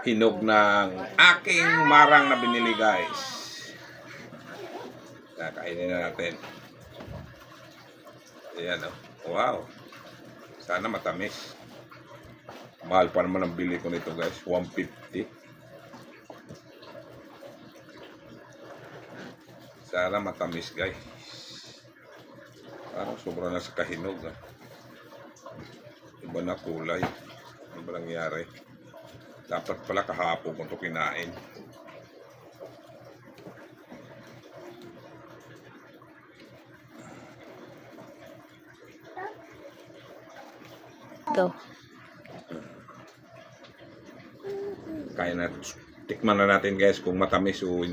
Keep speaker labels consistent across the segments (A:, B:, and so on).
A: Hinog ng aking marang na binili, guys. Kakainin na natin. Ayan, oh. Wow. Sana matamis. Mahal pa naman ang bili ko nito, guys. 150. Sana matamis, guys. Parang sobra na sa kahinog. Iba na kulay. Ano ba nangyari? Dapat pala kahapon ko ito kinain.
B: Ito.
A: Kaya na, tikman na natin, guys, kung matamis o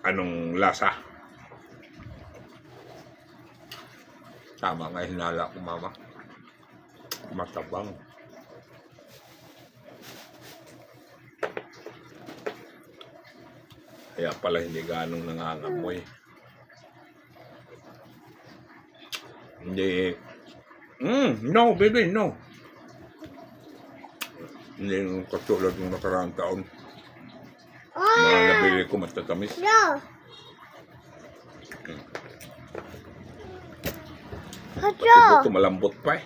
A: anong lasa. Tama nga hinala ko, mama. Matabang. Kaya pala hindi ganong nangangamoy. Hindi. No, baby, no. Hindi yung katulad ng nakaraang taon. Mga nabili ko matatamis.
B: No.
A: Ito malambot pa eh.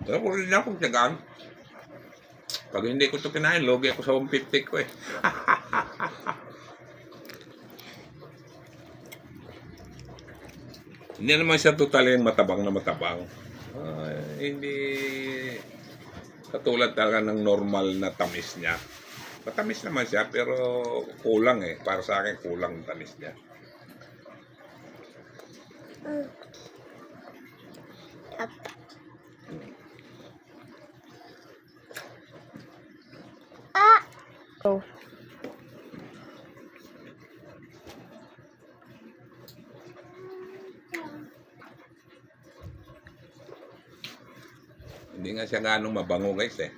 A: Pero kung rin akong tiyagaan. Pag hindi ko ito kinain, logi ako sa 150 ko eh. Hindi naman siya totally matabang na matabang. Hindi katulad talaga ng normal na tamis niya. Matamis naman siya pero kulang eh. Para sa akin kulang ang tamis niya.
B: Oh.
A: Hindi nga siya ganong mabango, guys eh.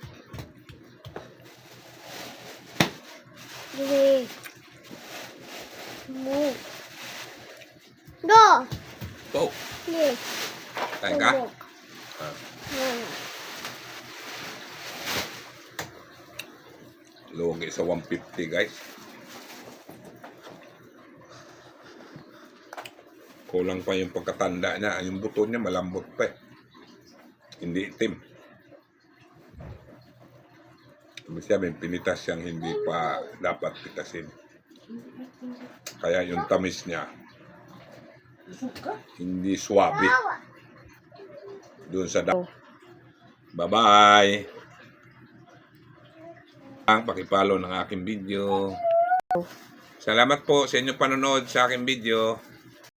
B: Move. Go.
A: Go.
B: Yes.
A: Kain ka? Logi sa 150, guys. Kulang pa yung pagkatanda niya. Yung buto niya malambot pa eh. Hindi itim. Ibig sabihin, pinitas siyang hindi pa dapat pitasin. Kaya yung tamis niya hindi swabe. Doon sa Bye-bye! Ang pakipalo ng aking video. Salamat po sa inyong panonood sa aking video.